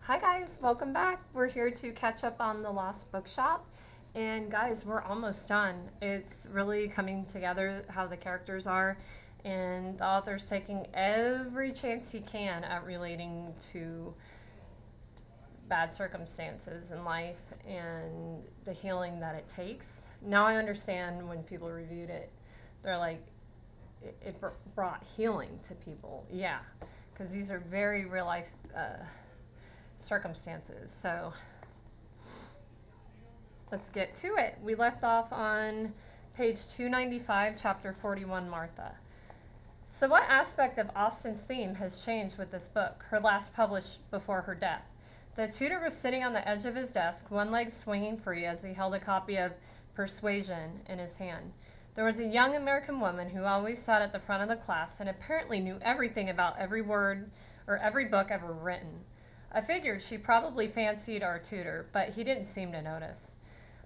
Hi guys, welcome back. We're here to catch up on the Lost Bookshop. And guys, we're almost done. It's really coming together how the characters are, and the author's taking every chance he can at relating to bad circumstances in life and the healing that it takes. Now I understand when people reviewed it, they're like, it brought healing to people. Yeah, because these are very real life circumstances. So let's get to it. We left off on page 295, chapter 41, Martha. So, what aspect of Austen's theme has changed with this book, her last published before her death? The tutor was sitting on the edge of his desk, one leg swinging free as he held a copy of Persuasion in his hand. There was a young American woman who always sat at the front of the class and apparently knew everything about every word or every book ever written. I figured she probably fancied our tutor, but he didn't seem to notice.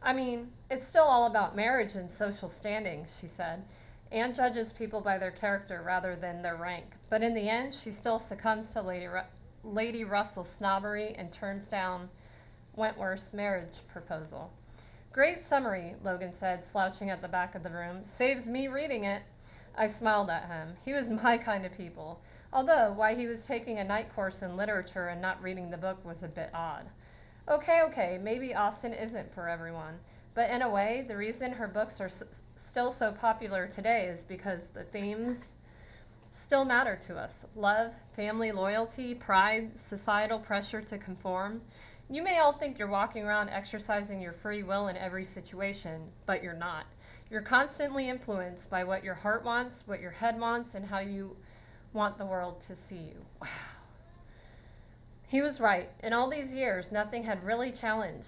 I mean, it's still all about marriage and social standing, she said. Anne judges people by their character rather than their rank, but in the end, she still succumbs to Lady Russell's snobbery and turns down Wentworth's marriage proposal. Great summary, Logan said, slouching at the back of the room. Saves me reading it. I smiled at him. He was my kind of people. Although, why he was taking a night course in literature and not reading the book was a bit odd. Okay, maybe Austen isn't for everyone. But in a way, the reason her books are still so popular today is because the themes still matter to us. Love, family loyalty, pride, societal pressure to conform. You may all think you're walking around exercising your free will in every situation, but you're not. You're constantly influenced by what your heart wants, what your head wants, and how you want the world to see you. Wow. He was right. In all these years, nothing had really changed.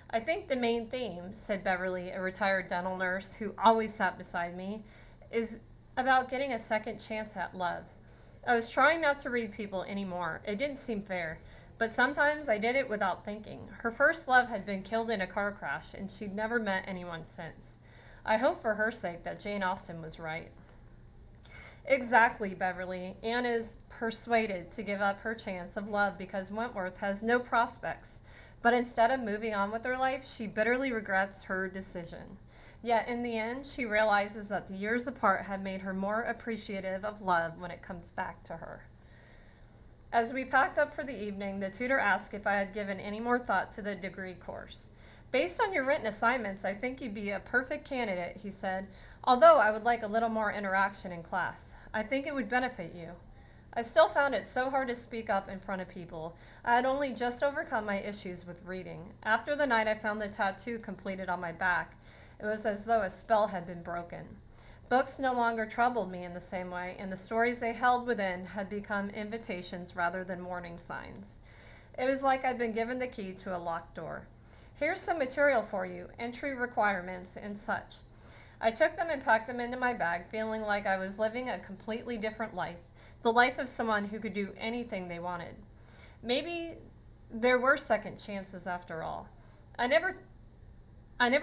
I think the main theme, said Beverly, a retired dental nurse who always sat beside me, is about getting a second chance at love. I was trying not to read people anymore. It didn't seem fair. But sometimes I did it without thinking. Her first love had been killed in a car crash, and she'd never met anyone since. I hope for her sake that Jane Austen was right. Exactly, Beverly. Anne is persuaded to give up her chance of love because Wentworth has no prospects. But instead of moving on with her life, she bitterly regrets her decision. Yet in the end, she realizes that the years apart had made her more appreciative of love when it comes back to her. As we packed up for the evening, the tutor asked if I had given any more thought to the degree course. Based on your written assignments, I think you'd be a perfect candidate, he said, although I would like a little more interaction in class. I think it would benefit you. I still found it so hard to speak up in front of people. I had only just overcome my issues with reading. After the night I found the tattoo completed on my back, it was as though a spell had been broken. Books no longer troubled me in the same way, and the stories they held within had become invitations rather than warning signs. It was like I'd been given the key to a locked door. Here's some material for you, entry requirements and such. I took them and packed them into my bag, feeling like I was living a completely different life, the life of someone who could do anything they wanted. Maybe there were second chances after all. I never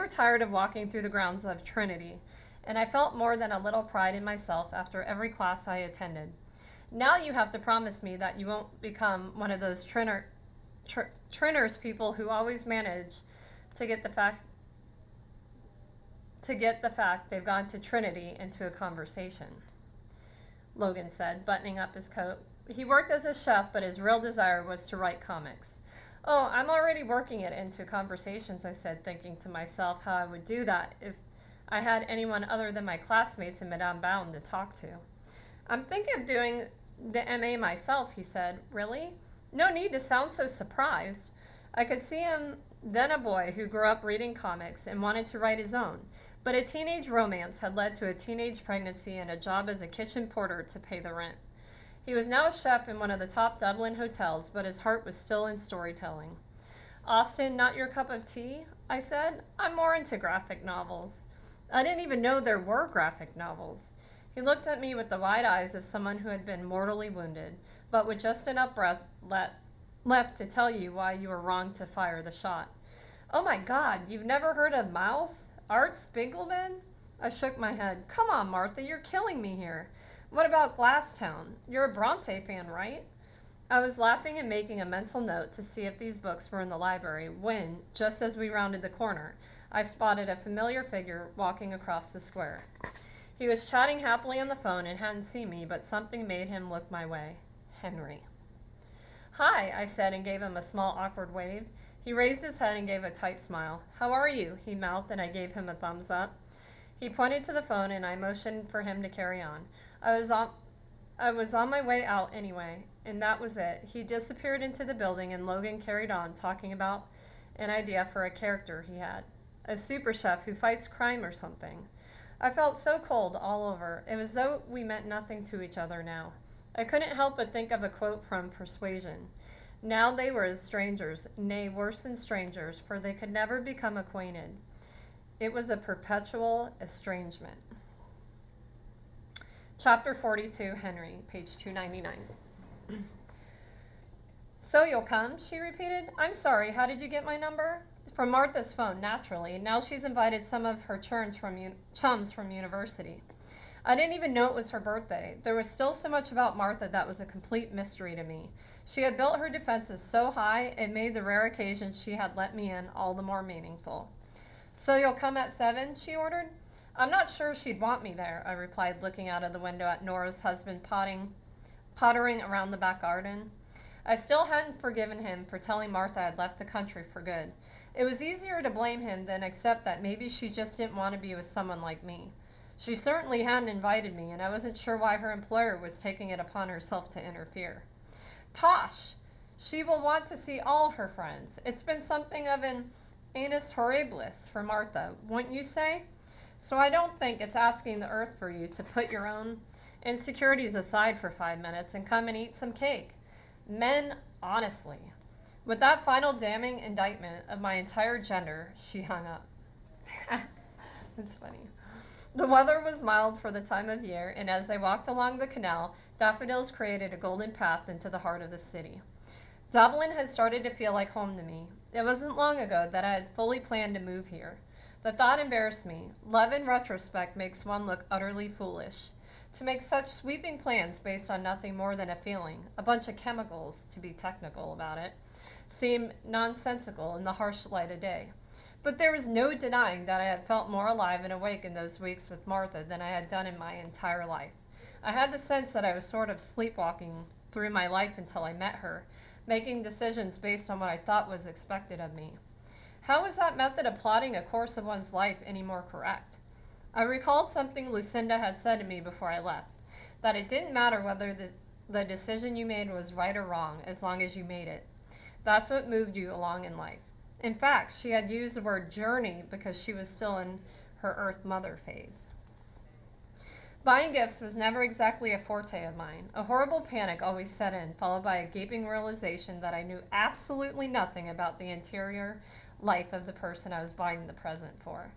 tired of walking through the grounds of Trinity, and I felt more than a little pride in myself after every class I attended. Now you have to promise me that you won't become one of those Trinners people who always manage to get the fact they've gone to Trinity into a conversation, Logan said, buttoning up his coat. He worked as a chef, but his real desire was to write comics. Oh, I'm already working it into conversations, I said, thinking to myself how I would do that if I had anyone other than my classmates in Madame Bound to talk to. I'm thinking of doing the MA myself, he said. Really? No need to sound so surprised. I could see him then a boy who grew up reading comics and wanted to write his own, but a teenage romance had led to a teenage pregnancy and a job as a kitchen porter to pay the rent. He was now a chef in one of the top Dublin hotels, but his heart was still in storytelling. Austen, not your cup of tea? I said. I'm more into graphic novels. I didn't even know there were graphic novels. He looked at me with the wide eyes of someone who had been mortally wounded, but with just enough breath left to tell you why you were wrong to fire the shot. Oh my God, you've never heard of Mouse? Art Spiegelman? I shook my head. Come on, Martha, you're killing me here. What about Glasstown? You're a Bronte fan, right? I was laughing and making a mental note to see if these books were in the library when, just as we rounded the corner, I spotted a familiar figure walking across the square. He was chatting happily on the phone and hadn't seen me, but something made him look my way. Henry. "Hi," I said and gave him a small awkward wave. He raised his head and gave a tight smile. "How are you?" he mouthed, and I gave him a thumbs up. He pointed to the phone and I motioned for him to carry on. I was on my way out anyway, and that was it. He disappeared into the building and Logan carried on talking about an idea for a character he had. A super chef who fights crime or something. I felt so cold all over. It was as though we meant nothing to each other now. I couldn't help but think of a quote from Persuasion. Now they were as strangers, nay, worse than strangers, for they could never become acquainted. It was a perpetual estrangement. Chapter 42, Henry, page 299. "So you'll come?" she repeated. "I'm sorry, how did you get my number?" "From Martha's phone, naturally. Now she's invited some of her chums from university." I didn't even know it was her birthday. There was still so much about Martha that was a complete mystery to me. She had built her defenses so high, it made the rare occasions she had let me in all the more meaningful. "So you'll come at 7, she ordered. "I'm not sure she'd want me there," I replied, looking out of the window at Nora's husband pottering around the back garden. I still hadn't forgiven him for telling Martha I'd left the country for good. It was easier to blame him than accept that maybe she just didn't want to be with someone like me. She certainly hadn't invited me, and I wasn't sure why her employer was taking it upon herself to interfere. Tosh! She will want to see all her friends. It's been something of an annus horribilis for Martha, wouldn't you say? So I don't think it's asking the earth for you to put your own insecurities aside for 5 minutes and come and eat some cake. Men, honestly." With that final damning indictment of my entire gender, she hung up. That's funny. The weather was mild for the time of year, and as I walked along the canal, daffodils created a golden path into the heart of the city. Dublin had started to feel like home to me. It wasn't long ago that I had fully planned to move here. The thought embarrassed me. Love in retrospect makes one look utterly foolish. To make such sweeping plans based on nothing more than a feeling, a bunch of chemicals, to be technical about it, seemed nonsensical in the harsh light of day. But there was no denying that I had felt more alive and awake in those weeks with Martha than I had done in my entire life. I had the sense that I was sort of sleepwalking through my life until I met her, making decisions based on what I thought was expected of me. How was that method of plotting a course of one's life any more correct? I recalled something Lucinda had said to me before I left, that it didn't matter whether the decision you made was right or wrong as long as you made it. That's what moved you along in life. In fact, she had used the word journey because she was still in her Earth Mother phase. Buying gifts was never exactly a forte of mine. A horrible panic always set in, followed by a gaping realization that I knew absolutely nothing about the interior life of the person I was buying the present for.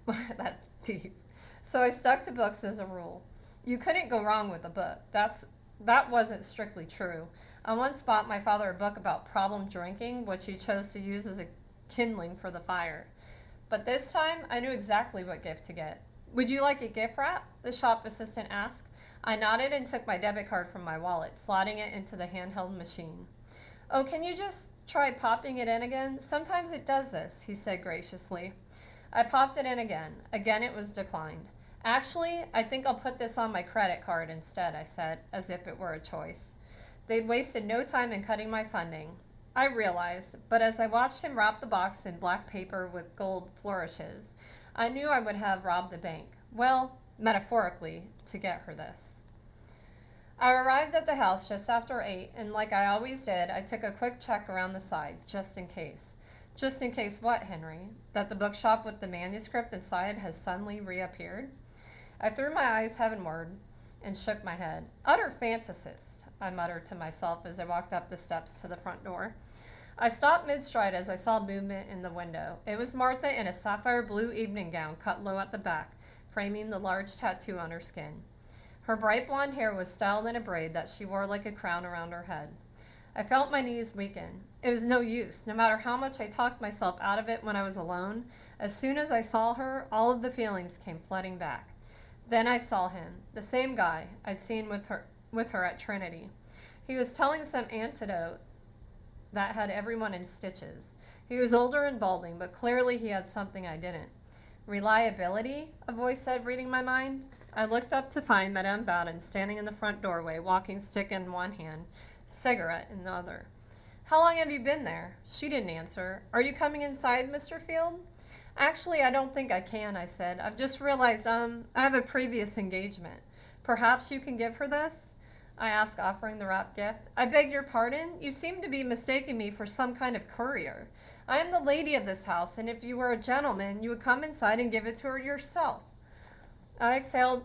That's deep. So I stuck to books as a rule. You couldn't go wrong with a book. That wasn't strictly true. I once bought my father a book about problem drinking, which he chose to use as a kindling for the fire. But this time, I knew exactly what gift to get. "Would you like a gift wrap?" the shop assistant asked. I nodded and took my debit card from my wallet, slotting it into the handheld machine. "Oh, can you just try popping it in again? Sometimes it does this," he said graciously. I popped it in again. Again it was declined. "Actually, I think I'll put this on my credit card instead," I said, as if it were a choice. They'd wasted no time in cutting my funding, I realized, but as I watched him wrap the box in black paper with gold flourishes, I knew I would have robbed the bank. Well, metaphorically, to get her this. I arrived at the house just after 8, and like I always did, I took a quick check around the side, just in case. Just in case what, Henry? That the bookshop with the manuscript inside has suddenly reappeared? I threw my eyes heavenward and shook my head. Utter fantasist, I muttered to myself as I walked up the steps to the front door. I stopped mid-stride as I saw movement in the window. It was Martha in a sapphire blue evening gown cut low at the back, framing the large tattoo on her skin. Her bright blonde hair was styled in a braid that she wore like a crown around her head. I felt my knees weaken. It was no use. No matter how much I talked myself out of it when I was alone, as soon as I saw her, all of the feelings came flooding back. Then I saw him, the same guy I'd seen with her at Trinity. He was telling some anecdote that had everyone in stitches. He was older and balding, but clearly he had something I didn't. Reliability? A voice said, reading my mind. I looked up to find Madame Bowden standing in the front doorway, walking stick in one hand, cigarette in the other. How long have you been there? She didn't answer. Are you coming inside, Mr. Field? Actually, I don't think I can, I said. I've just realized, I have a previous engagement. Perhaps you can give her this? I asked, offering the wrapped gift. I beg your pardon? You seem to be mistaking me for some kind of courier. I am the lady of this house, and if you were a gentleman, you would come inside and give it to her yourself. I exhaled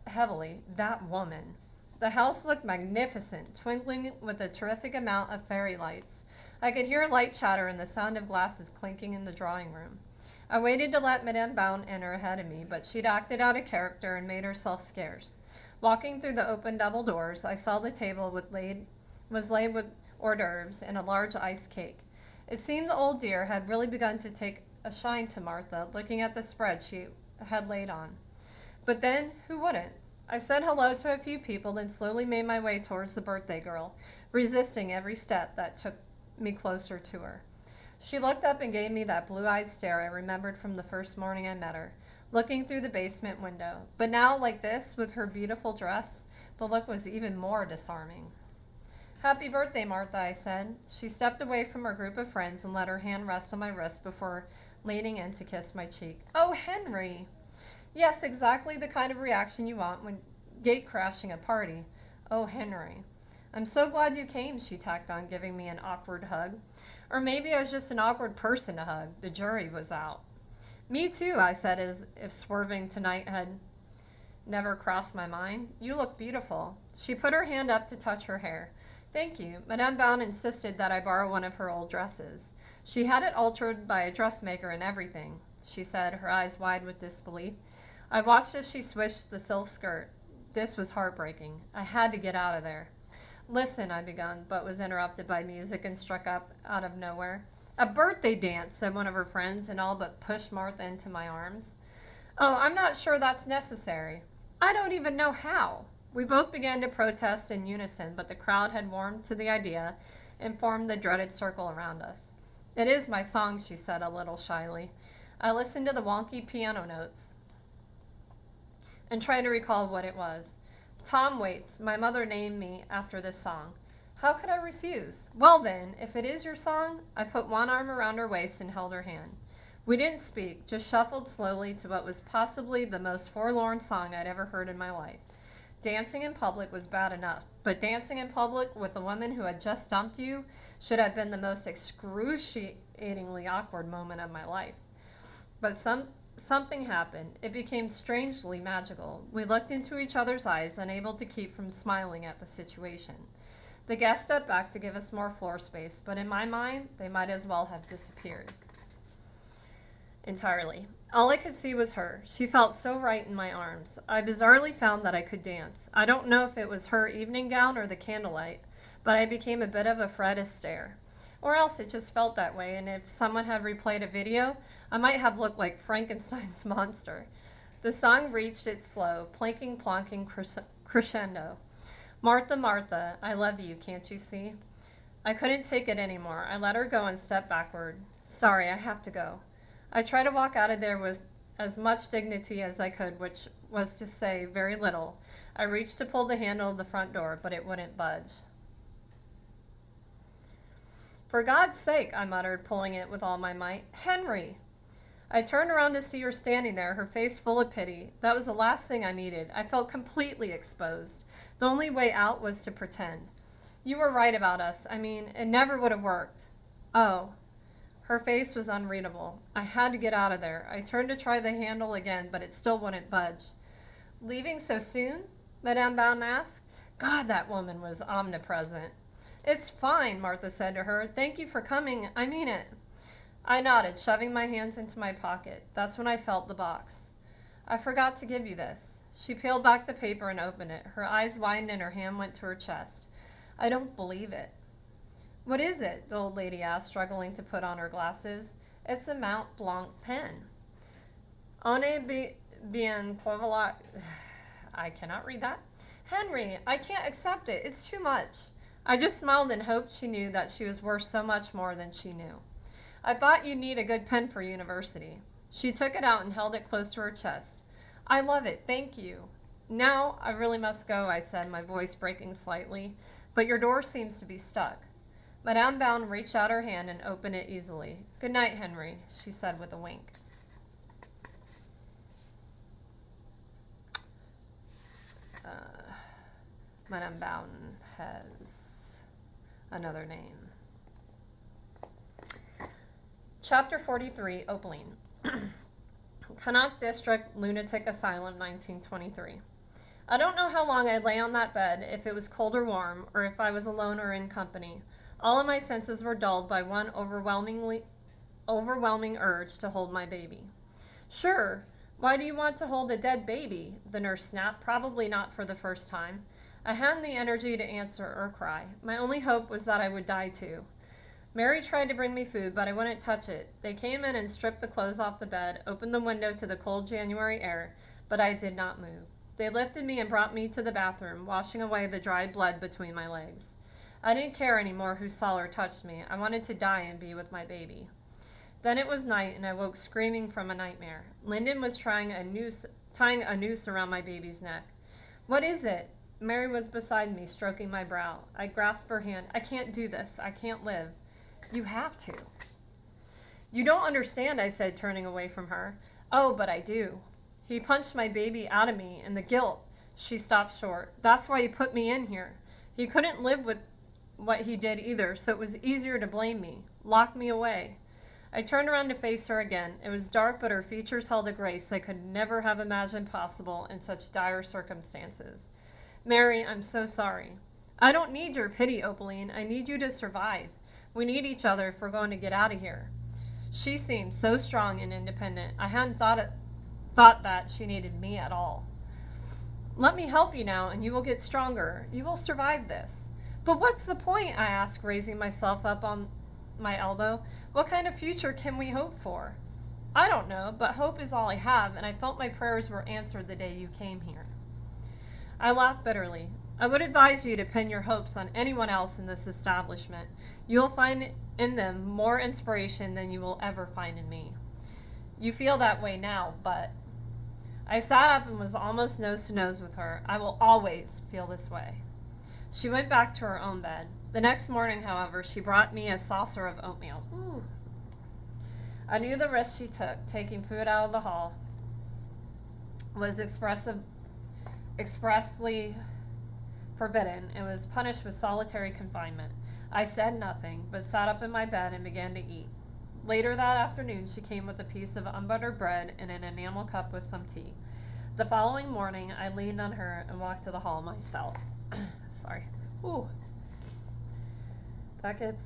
heavily. That woman. The house looked magnificent, twinkling with a terrific amount of fairy lights. I could hear light chatter and the sound of glasses clinking in the drawing room. I waited to let Madame Bowden enter ahead of me, but she'd acted out a character and made herself scarce. Walking through the open double doors, I saw the table was laid with hors d'oeuvres and a large iced cake. It seemed the old dear had really begun to take a shine to Martha, looking at the spread she had laid on. But then, who wouldn't? I said hello to a few people, then slowly made my way towards the birthday girl, resisting every step that took me closer to her. She looked up and gave me that blue-eyed stare I remembered from the first morning I met her, looking through the basement window. But now, like this, with her beautiful dress, the look was even more disarming. Happy birthday, Martha, I said. She stepped away from her group of friends and let her hand rest on my wrist before leaning in to kiss my cheek. Oh, Henry! Yes, exactly the kind of reaction you want when gate-crashing a party. Oh, Henry. I'm so glad you came, she tacked on, giving me an awkward hug. Or maybe I was just an awkward person to hug. The jury was out. Me too, I said, as if swerving tonight had never crossed my mind. You look beautiful. She put her hand up to touch her hair. Thank you. Madame Bowden insisted that I borrow one of her old dresses. She had it altered by a dressmaker and everything, she said, her eyes wide with disbelief. I watched as she swished the silk skirt. This was heartbreaking. I had to get out of there. Listen, I begun, but was interrupted by music and struck up out of nowhere. A birthday dance, said one of her friends, and all but pushed Martha into my arms. Oh, I'm not sure that's necessary. I don't even know how. We both began to protest in unison, but the crowd had warmed to the idea and formed the dreaded circle around us. It is my song, she said a little shyly. I listened to the wonky piano notes and tried to recall what it was. Tom Waits, my mother named me after this song. How could I refuse? Well then, if it is your song, I put one arm around her waist and held her hand. We didn't speak, just shuffled slowly to what was possibly the most forlorn song I'd ever heard in my life. Dancing in public was bad enough, but dancing in public with the woman who had just dumped you should have been the most excruciatingly awkward moment of my life. But something happened. It became strangely magical. We looked into each other's eyes, unable to keep from smiling at the situation. The guests stepped back to give us more floor space, but in my mind, they might as well have disappeared entirely. All I could see was her. She felt so right in my arms. I bizarrely found that I could dance. I don't know if it was her evening gown or the candlelight, but I became a bit of a Fred Astaire. Or else it just felt that way, and if someone had replayed a video, I might have looked like Frankenstein's monster. The song reached its slow, planking, plonking crescendo. Martha, Martha, I love you, can't you see? I couldn't take it anymore. I let her go and stepped backward. Sorry, I have to go. I tried to walk out of there with as much dignity as I could, which was to say very little. I reached to pull the handle of the front door, but it wouldn't budge. For God's sake, I muttered, pulling it with all my might. Henry! I turned around to see her standing there, her face full of pity. That was the last thing I needed. I felt completely exposed. The only way out was to pretend. You were right about us. I mean, it never would have worked. Oh. Her face was unreadable. I had to get out of there. I turned to try the handle again, but it still wouldn't budge. Leaving so soon? Madame Bowden asked. God, that woman was omnipresent. It's fine, Martha said to her. Thank you for coming. I mean it. I nodded, shoving my hands into my pocket. That's when I felt the box. I forgot to give you this. She peeled back the paper and opened it. Her eyes widened and her hand went to her chest. I don't believe it. What is it? The old lady asked, struggling to put on her glasses. It's a Mont Blanc pen. On bien I cannot read that. Henry, I can't accept it. It's too much. I just smiled and hoped she knew that she was worth so much more than she knew. I thought you'd need a good pen for university. She took it out and held it close to her chest. I love it, thank you. Now I really must go, I said, my voice breaking slightly, but your door seems to be stuck. Madame Bound reached out her hand and opened it easily. Good night, Henry, she said with a wink. Madame Bound has another name. Chapter 43, Opaline. Connaught District Lunatic Asylum, 1923. I don't know how long I lay on that bed, if it was cold or warm, or if I was alone or in company. All of my senses were dulled by one overwhelming urge to hold my baby. Sure, why do you want to hold a dead baby? The nurse snapped, probably not for the first time. I hadn't the energy to answer or cry. My only hope was that I would die too. Mary tried to bring me food, but I wouldn't touch it. They came in and stripped the clothes off the bed, opened the window to the cold January air, but I did not move. They lifted me and brought me to the bathroom, washing away the dried blood between my legs. I didn't care anymore who saw or touched me. I wanted to die and be with my baby. Then it was night, and I woke screaming from a nightmare. Lyndon was tying a noose around my baby's neck. What is it? Mary was beside me, stroking my brow. I grasped her hand. I can't do this. I can't live. You have to. You don't understand, I said, turning away from her. Oh, but I do. He punched my baby out of me, and the guilt. She stopped short. That's why he put me in here. He couldn't live with what he did either, so it was easier to blame me. Lock me away. I turned around to face her again. It was dark, but her features held a grace I could never have imagined possible in such dire circumstances. Mary, I'm so sorry. I don't need your pity, Opaline. I need you to survive. We need each other if we're going to get out of here. She seemed so strong and independent. I hadn't thought that she needed me at all. Let me help you now, and you will get stronger. You will survive this. But what's the point? I asked, raising myself up on my elbow. What kind of future can we hope for? I don't know, but hope is all I have, and I felt my prayers were answered the day you came here. I laughed bitterly. I would advise you to pin your hopes on anyone else in this establishment. You will find in them more inspiration than you will ever find in me. You feel that way now, but... I sat up and was almost nose to nose with her. I will always feel this way. She went back to her own bed. The next morning, however, she brought me a saucer of oatmeal. Ooh. I knew the risk she took, taking food out of the hall, was expressly forbidden and was punished with solitary confinement. I said nothing, but sat up in my bed and began to eat. Later that afternoon, she came with a piece of unbuttered bread and an enamel cup with some tea. The following morning, I leaned on her and walked to the hall myself. Sorry. Ooh. That gets...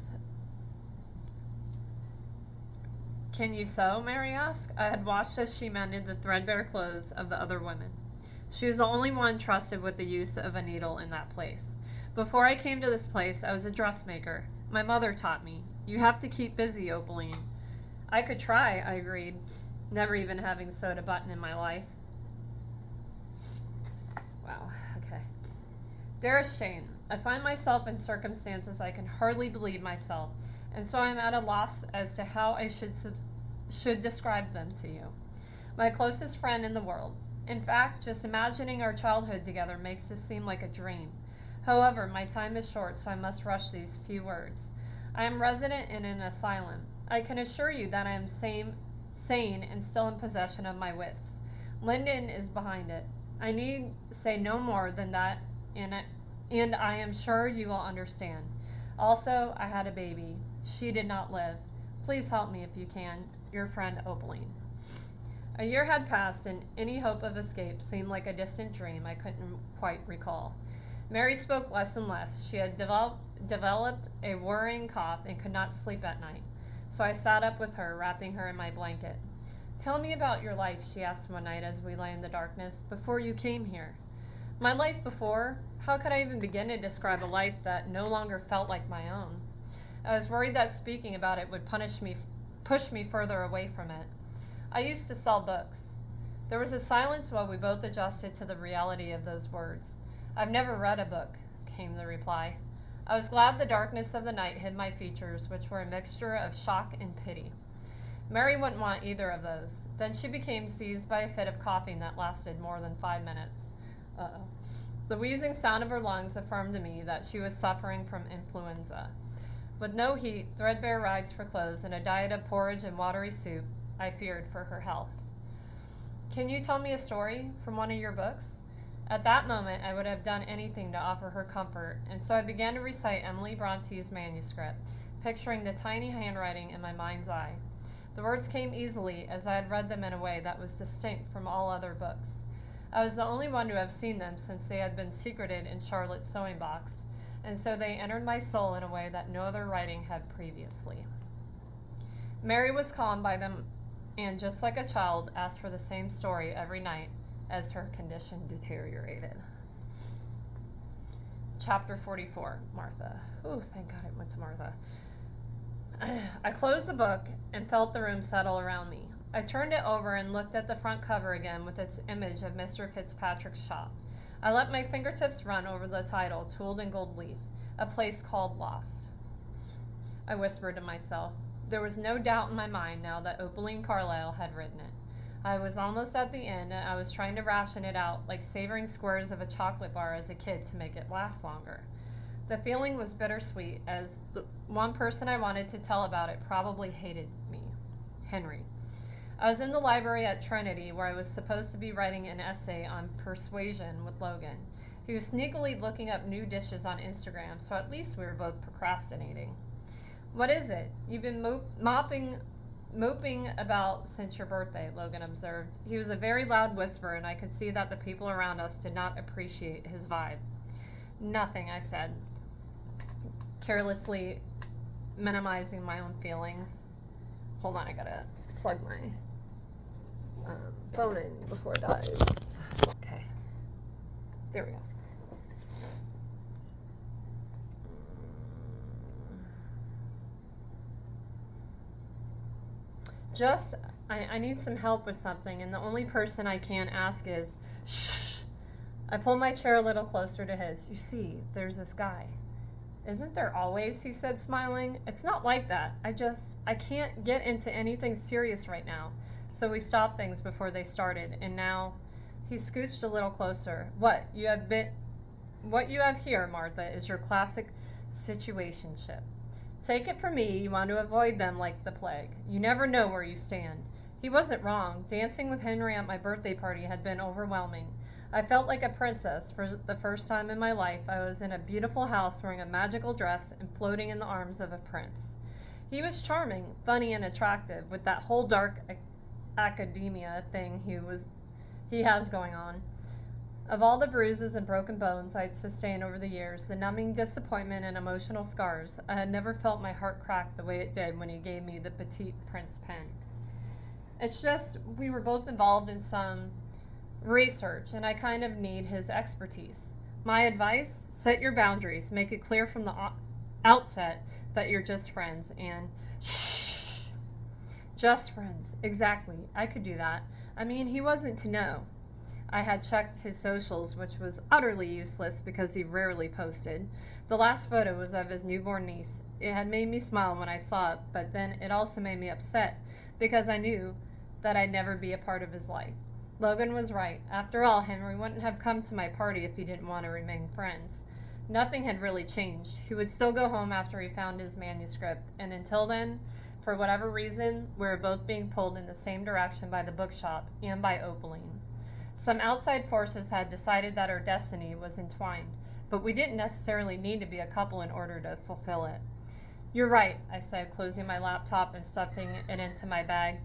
Can you sew? Mary asked. I had watched as she mended the threadbare clothes of the other women. She was the only one trusted with the use of a needle in that place. Before I came to this place, I was a dressmaker. My mother taught me. You have to keep busy, Opaline. I could try, I agreed, never even having sewed a button in my life. Wow, okay. Dearest Jane, I find myself in circumstances I can hardly believe myself, and so I'm at a loss as to how I should describe them to you. My closest friend in the world. In fact, just imagining our childhood together makes this seem like a dream. However, my time is short, so I must rush these few words. I am resident in an asylum. I can assure you that I am sane and still in possession of my wits. Lyndon is behind it. I need say no more than that, and I am sure you will understand. Also, I had a baby. She did not live. Please help me if you can. Your friend, Opaline. A year had passed, and any hope of escape seemed like a distant dream I couldn't quite recall. Mary spoke less and less. She had developed a worrying cough and could not sleep at night, so I sat up with her, wrapping her in my blanket. Tell me about your life, she asked one night as we lay in the darkness, before you came here. My life before? How could I even begin to describe a life that no longer felt like my own? I was worried that speaking about it would push me further away from it. I used to sell books. There was a silence while we both adjusted to the reality of those words. I've never read a book, came the reply. I was glad the darkness of the night hid my features, which were a mixture of shock and pity. Mary wouldn't want either of those. Then she became seized by a fit of coughing that lasted more than 5 minutes. Uh-oh. The wheezing sound of her lungs affirmed to me that she was suffering from influenza. With no heat, threadbare rags for clothes, and a diet of porridge and watery soup, I feared for her health. Can you tell me a story from one of your books? At that moment, I would have done anything to offer her comfort, and so I began to recite Emily Bronte's manuscript, picturing the tiny handwriting in my mind's eye. The words came easily, as I had read them in a way that was distinct from all other books. I was the only one to have seen them since they had been secreted in Charlotte's sewing box, and so they entered my soul in a way that no other writing had previously. Mary was calmed by them, and just like a child, asked for the same story every night as her condition deteriorated. Chapter 44, Martha. Oh, thank God it went to Martha. I closed the book and felt the room settle around me. I turned it over and looked at the front cover again with its image of Mr. Fitzpatrick's shop. I let my fingertips run over the title, tooled in gold leaf, A Place Called Lost. I whispered to myself. There was no doubt in my mind now that Opaline Carlyle had written it. I was almost at the end, and I was trying to ration it out like savoring squares of a chocolate bar as a kid to make it last longer. The feeling was bittersweet, as the one person I wanted to tell about it probably hated me, Henry. I was in the library at Trinity, where I was supposed to be writing an essay on persuasion with Logan. He was sneakily looking up new dishes on Instagram, so at least we were both procrastinating. What is it? You've been moping about since your birthday, Logan observed. He was a very loud whisper, and I could see that the people around us did not appreciate his vibe. Nothing, I said, carelessly minimizing my own feelings. Hold on, I gotta plug my phone in before it dies. Okay. There we go. I need some help with something, and the only person I can ask is, shh. I pulled my chair a little closer to his. You see, there's this guy. Isn't there always, he said, smiling. It's not like that. I can't get into anything serious right now. So we stopped things before they started, and now he scooched a little closer. What you have here, Martha, is your classic situationship. Take it from me, you want to avoid them like the plague. You never know where you stand. He wasn't wrong. Dancing with Henry at my birthday party had been overwhelming. I felt like a princess. For the first time in my life, I was in a beautiful house wearing a magical dress and floating in the arms of a prince. He was charming, funny, and attractive, with that whole dark academia thing he has going on. Of all the bruises and broken bones I'd sustained over the years, the numbing disappointment and emotional scars, I had never felt my heart crack the way it did when he gave me the Petite Prince pen. It's just, we were both involved in some research, and I kind of need his expertise. My advice, set your boundaries, make it clear from the outset that you're just friends, and shh, just friends, exactly, I could do that. I mean, he wasn't to know. I had checked his socials, which was utterly useless because he rarely posted. The last photo was of his newborn niece. It had made me smile when I saw it, but then it also made me upset because I knew that I'd never be a part of his life. Logan was right. After all, Henry wouldn't have come to my party if he didn't want to remain friends. Nothing had really changed. He would still go home after he found his manuscript, and until then, for whatever reason, we were both being pulled in the same direction by the bookshop and by Opaline. Some outside forces had decided that our destiny was entwined, but we didn't necessarily need to be a couple in order to fulfill it. You're right, I said, closing my laptop and stuffing it into my bag.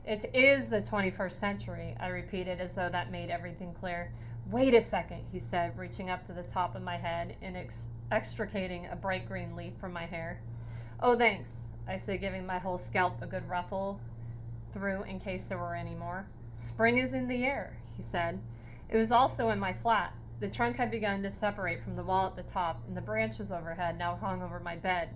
It is the 21st century, I repeated as though that made everything clear. Wait a second, he said, reaching up to the top of my head and extricating a bright green leaf from my hair. Oh, thanks, I said, giving my whole scalp a good ruffle through in case there were any more. Spring is in the air, he said. It was also in my flat. The trunk had begun to separate from the wall at the top, and the branches overhead now hung over my bed,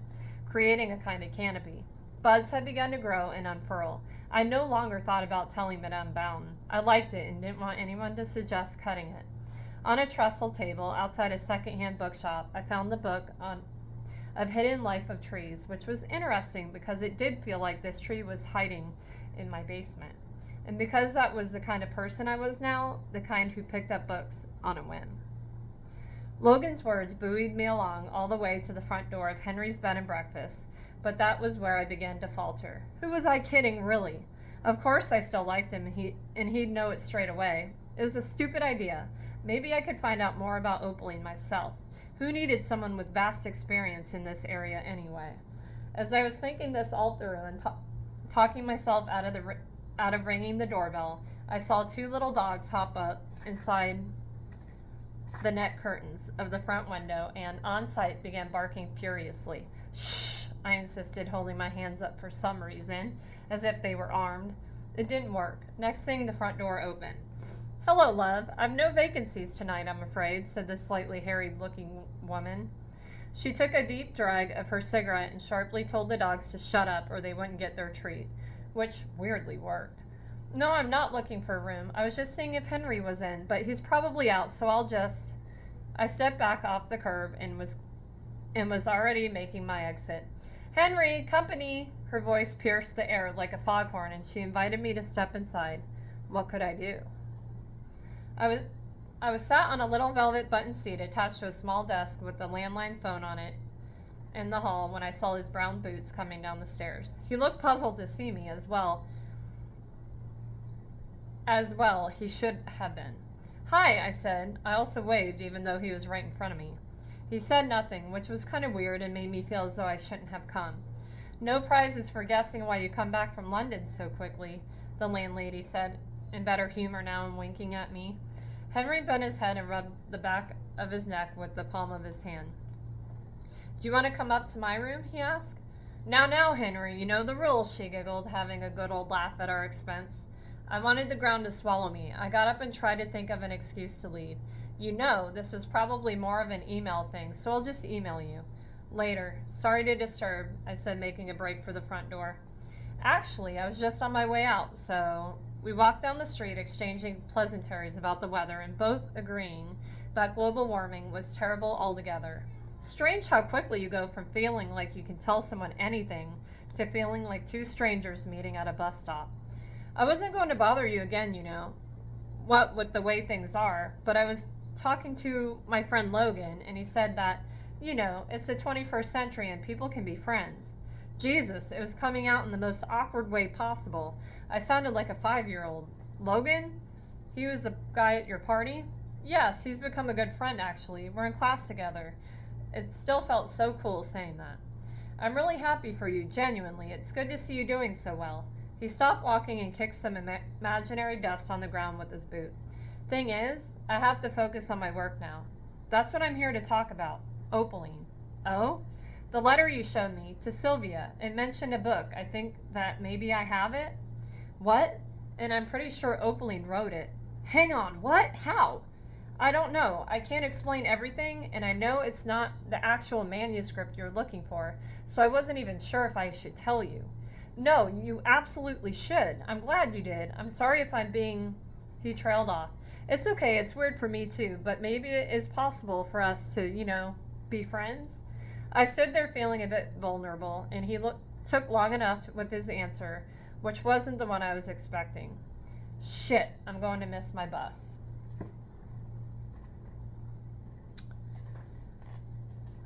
creating a kind of canopy. Buds had begun to grow and unfurl. I no longer thought about telling Madame Bowden. I liked it and didn't want anyone to suggest cutting it. On a trestle table outside a second-hand bookshop, I found the book of hidden life of trees, which was interesting because it did feel like this tree was hiding in my basement. And because that was the kind of person I was now, the kind who picked up books on a whim. Logan's words buoyed me along all the way to the front door of Henry's bed and breakfast, but that was where I began to falter. Who was I kidding, really? Of course I still liked him, and he'd know it straight away. It was a stupid idea. Maybe I could find out more about Opaline myself. Who needed someone with vast experience in this area anyway? As I was thinking this all through and talking myself out of ringing the doorbell, I saw two little dogs hop up inside the net curtains of the front window and, on sight, began barking furiously. Shh, I insisted, holding my hands up for some reason, as if they were armed. It didn't work. Next thing, the front door opened. Hello, love. I've no vacancies tonight, I'm afraid, said the slightly harried-looking woman. She took a deep drag of her cigarette and sharply told the dogs to shut up or they wouldn't get their treat, which weirdly worked. No, I'm not looking for a room. I was just seeing if Henry was in, but he's probably out, so I stepped back off the curb and was already making my exit. Henry, company! Her voice pierced the air like a foghorn, and she invited me to step inside. What could I do? I was sat on a little velvet button seat attached to a small desk with a landline phone on it in the hall when I saw his brown boots coming down the stairs. He looked puzzled to see me as well. He should have been. Hi, I said. I also waved, even though he was right in front of me. He said nothing, which was kind of weird and made me feel as though I shouldn't have come. No prizes for guessing why you come back from London so quickly, the landlady said, in better humor now and winking at me. Henry bent his head and rubbed the back of his neck with the palm of his hand. Do you want to come up to my room? He asked. Now, Henry, you know the rules, she giggled, having a good old laugh at our expense. I wanted the ground to swallow me. I got up and tried to think of an excuse to leave. You know, this was probably more of an email thing, so I'll just email you. Later. Sorry to disturb, I said, making a break for the front door. Actually, I was just on my way out, so... We walked down the street exchanging pleasantries about the weather and both agreeing that global warming was terrible altogether. Strange how quickly you go from feeling like you can tell someone anything to feeling like two strangers meeting at a bus stop. I wasn't going to bother you again, you know, what with the way things are, but I was talking to my friend Logan, and he said that, you know, it's the 21st century and people can be friends. Jesus, it was coming out in the most awkward way possible. I sounded like a 5-year-old. Logan? He was the guy at your party? Yes, he's become a good friend, actually. We're in class together. It still felt so cool saying that. I'm really happy for you, genuinely. It's good to see you doing so well. He stopped walking and kicked some imaginary dust on the ground with his boot. Thing is, I have to focus on my work now. That's what I'm here to talk about. Opaline. Oh? The letter you showed me, to Sylvia, it mentioned a book. I think that maybe I have it. What? And I'm pretty sure Opaline wrote it. Hang on, what? How? I don't know. I can't explain everything, and I know it's not the actual manuscript you're looking for, so I wasn't even sure if I should tell you. No, you absolutely should. I'm glad you did. I'm sorry if I'm being... He trailed off. It's okay, it's weird for me too, but maybe it is possible for us to, you know, be friends. I stood there feeling a bit vulnerable, and he took long enough with his answer, which wasn't the one I was expecting. Shit, I'm going to miss my bus.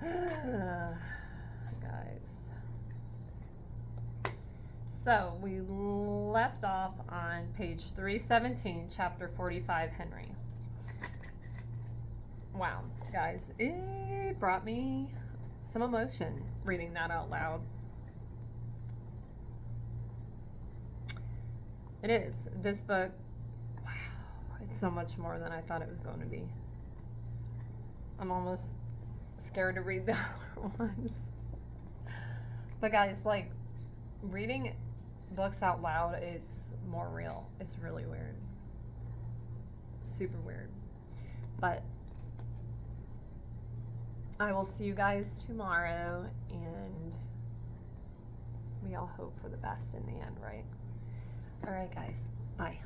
Guys. So, we left off on page 317, chapter 45, Henry. Wow, guys, it brought me some emotion reading that out loud. It is. This book, wow, it's so much more than I thought it was going to be. I'm almost scared to read the other ones. But guys, like, reading books out loud, it's more real. It's really weird. Super weird. But I will see you guys tomorrow, and we all hope for the best in the end, right? All right, guys. Bye.